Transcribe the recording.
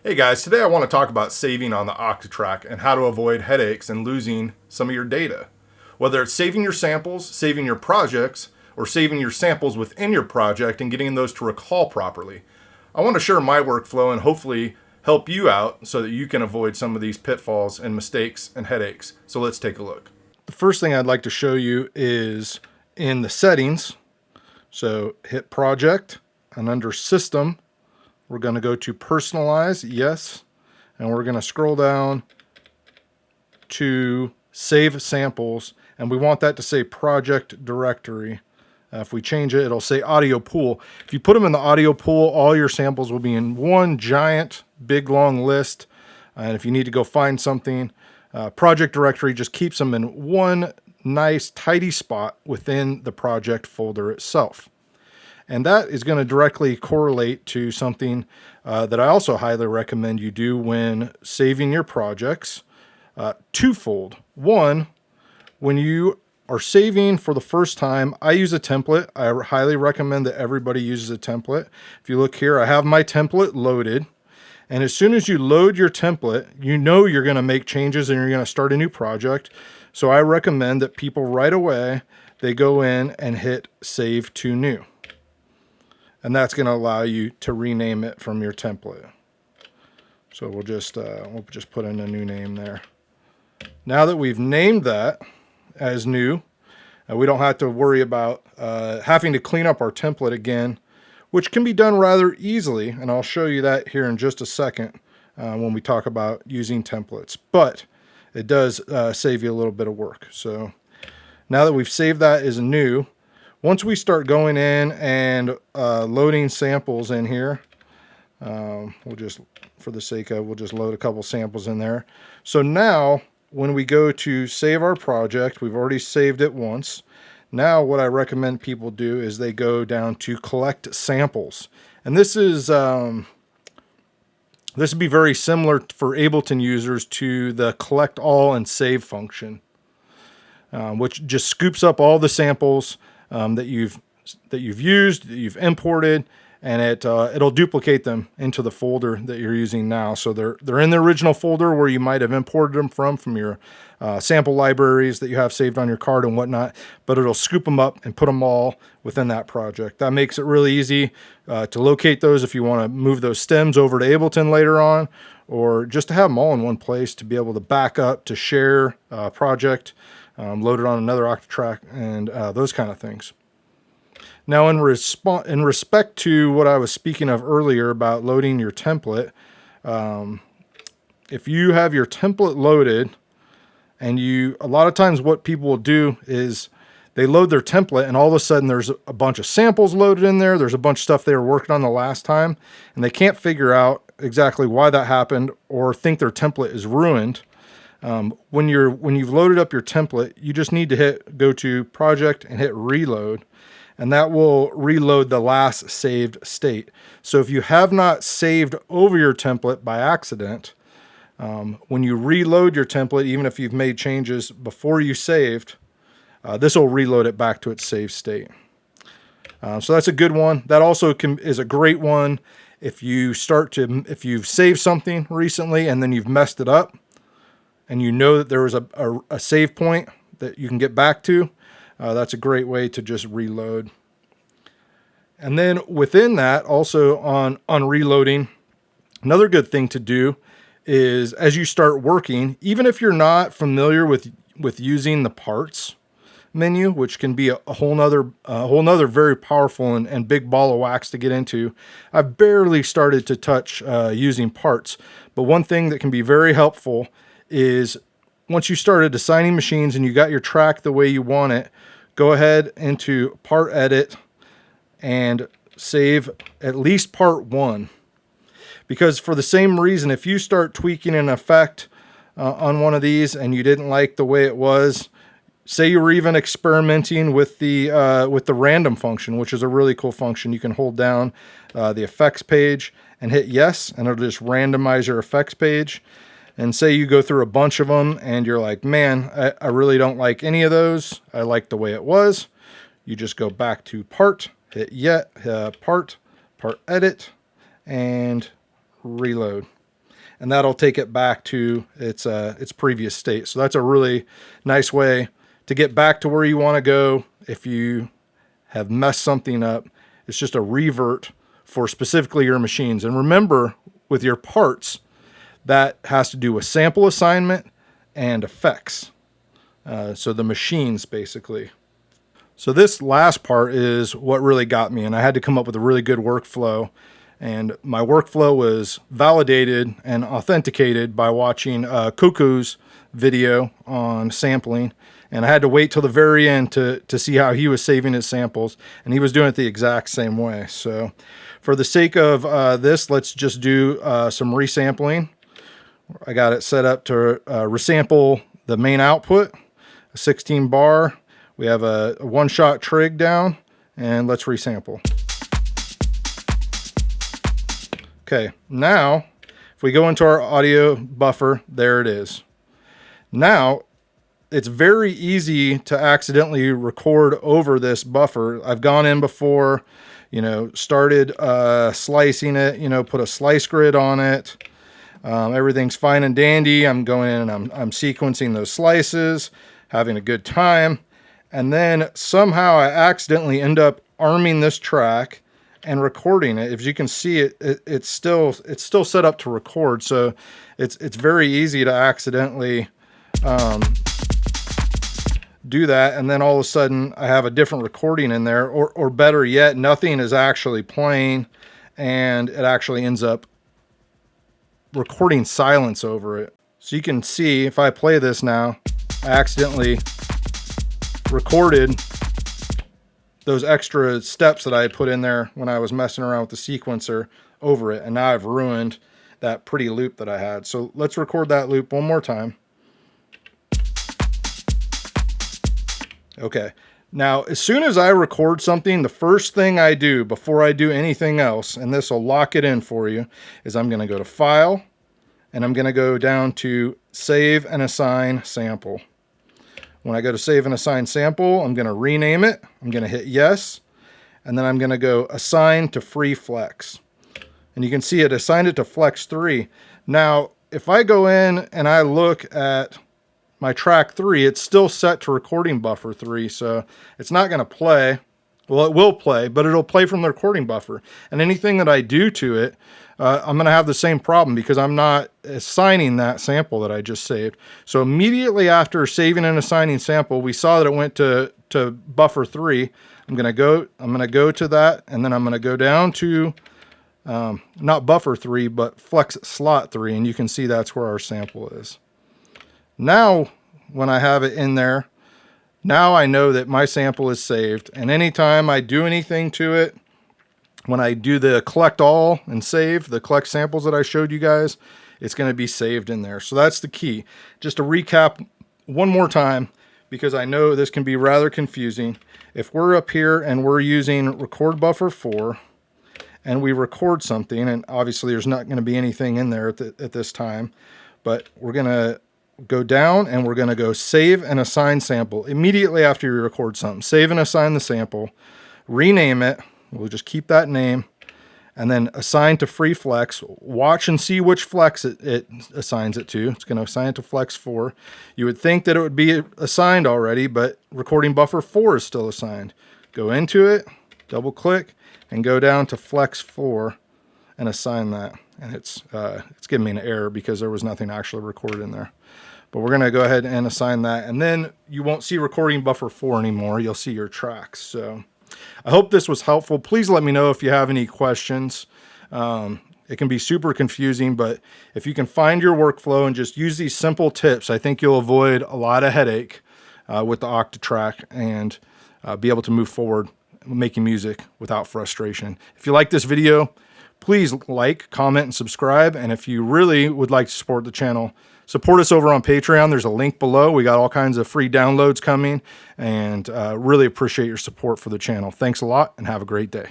Hey guys, today I want to talk about saving on the Octatrack and how to avoid headaches and losing some of your data. Whether it's saving your samples, saving your projects, or saving your samples within your project and getting those to recall properly. I want to share my workflow and hopefully help you out so that you can avoid some of these pitfalls and mistakes and headaches. So let's take a look. The first thing I'd like to show you is in the settings. So hit project and under system, we're going to go to personalize, yes, and we're going to scroll down to save samples, and we want that to say project directory. If we change it, it'll say audio pool. If you put them in the audio pool, all your samples will be in one giant, big, long list. And if you need to go find something, project directory just keeps them in one nice, tidy spot within the project folder itself. And that is going to directly correlate to something that I also highly recommend you do when saving your projects. Twofold. One, when you are saving for the first time, I use a template. I highly recommend that everybody uses a template. If you look here, I have my template loaded. And as soon as you load your template, you know you're going to make changes and you're going to start a new project. So I recommend that people right away, they go in and hit Save to New. And that's going to allow you to rename it from your template. So we'll just put in a new name there. Now that we've named that as new, we don't have to worry about having to clean up our template again, which can be done rather easily. And I'll show you that here in just a second when we talk about using templates. But it does save you a little bit of work. So now that we've saved that as new, once we start going in and loading samples in here, we'll just, for the sake of, we'll just load a couple samples in there. So now when we go to save our project, we've already saved it once. Now what I recommend people do is they go down to collect samples. And this is, this would be very similar for Ableton users to the collect all and save function, which just scoops up all the samples that you've used, that you've imported, and it'll duplicate them into the folder that you're using now. So they're in the original folder where you might have imported them from your sample libraries that you have saved on your card and whatnot, but it'll scoop them up and put them all within that project. That makes it really easy to locate those if you want to move those stems over to Ableton later on, or just to have them all in one place to be able to back up, to share a project, load it on another Octatrack, and those kind of things. Now, in respect to what I was speaking of earlier about loading your template, if you have your template loaded, and a lot of times what people will do is they load their template, and all of a sudden there's a bunch of samples loaded in there. There's a bunch of stuff they were working on the last time, and they can't figure out exactly why that happened or think their template is ruined. When you've loaded up your template, you just need to go to project and hit reload, and that will reload the last saved state. So if you have not saved over your template by accident, when you reload your template, even if you've made changes before you saved, this will reload it back to its saved state. So that's a good one. That also is a great one if you've saved something recently and then you've messed it up, and you know that there was a save point that you can get back to. That's a great way to just reload. And then within that, also on reloading, another good thing to do is as you start working, even if you're not familiar with using the parts menu, which can be a whole nother very powerful and big ball of wax to get into. I've barely started to touch using parts, but one thing that can be very helpful is once you started assigning machines and you got your track the way you want it, go ahead into part edit and save at least part 1. Because for the same reason, if you start tweaking an effect on one of these and you didn't like the way it was, say you were even experimenting with the random function, which is a really cool function. You can hold down the effects page and hit yes, and it'll just randomize your effects page. And say you go through a bunch of them and you're like, man, I really don't like any of those. I like the way it was. You just go back to part, hit part edit, and reload. and that'll take it back to its previous state. So that's a really nice way to get back to where you want to go if you have messed something up. It's just a revert for specifically your machines. And remember, with your parts, that has to do with sample assignment and effects. So the machines, basically. So this last part is what really got me, and I had to come up with a really good workflow. And my workflow was validated and authenticated by watching Cuckoo's video on sampling. And I had to wait till the very end to see how he was saving his samples. And he was doing it the exact same way. So for the sake of this, let's just do some resampling. I got it set up to resample the main output, a 16 bar. We have a one-shot trig down, and let's resample. Okay, now if we go into our audio buffer, there it is. Now it's very easy to accidentally record over this buffer. I've gone in before, started slicing it, put a slice grid on it. Everything's fine and dandy. I'm going in and I'm sequencing those slices, having a good time. And then somehow I accidentally end up arming this track and recording it. If you can see it's still set up to record. So it's very easy to accidentally do that. And then all of a sudden I have a different recording in there, or better yet, nothing is actually playing and it actually ends up recording silence over it. So you can see if I play this now, I accidentally recorded those extra steps that I had put in there when I was messing around with the sequencer over it, and now I've ruined that pretty loop that I had. So let's record that loop one more time. Okay, now as soon as I record something, the first thing I do before I do anything else, and this will lock it in for you, is I'm going to go to File, and I'm going to go down to Save and Assign Sample. When I go to Save and Assign Sample, I'm going to rename it. I'm going to hit Yes, and then I'm going to go Assign to Free Flex. And you can see it assigned it to Flex 3. Now, if I go in and I look at my track 3, it's still set to recording buffer 3, so it's not going to play. Well, it will play, but it'll play from the recording buffer. And anything that I do to it, I'm going to have the same problem because I'm not assigning that sample that I just saved. So immediately after saving and assigning sample, we saw that it went to buffer 3. I'm going to go to that, and then I'm going to go down to not buffer 3, but flex slot 3, and you can see that's where our sample is. Now, when I have it in there, now I know that my sample is saved, and anytime I do anything to it, when I do the collect all and save, the collect samples that I showed you guys, it's going to be saved in there. So that's the key. Just to recap one more time, because I know this can be rather confusing. If we're up here and we're using record buffer 4, and we record something, and obviously there's not going to be anything in there at this time, but we're going to go down and we're going to go save and assign sample immediately after you record something. Save and assign the sample, rename it. We'll just keep that name, and then assign to free flex. Watch and see which flex it assigns it to. It's going to assign it to flex 4. You would think that it would be assigned already, but recording buffer 4 is still assigned. Go into it, double click, and go down to flex 4 and assign that. And it's giving me an error because there was nothing actually recorded in there. But we're going to go ahead and assign that, and then you won't see recording buffer 4 anymore. You'll see your tracks. So I hope this was helpful. Please let me know if you have any questions. It can be super confusing, but if you can find your workflow and just use these simple tips, I think you'll avoid a lot of headache with the Octatrack and be able to move forward making music without frustration. If you like this video, please like, comment, and subscribe. And if you really would like to support the channel, support us over on Patreon. There's a link below. We got all kinds of free downloads coming, and really appreciate your support for the channel. Thanks a lot, and have a great day.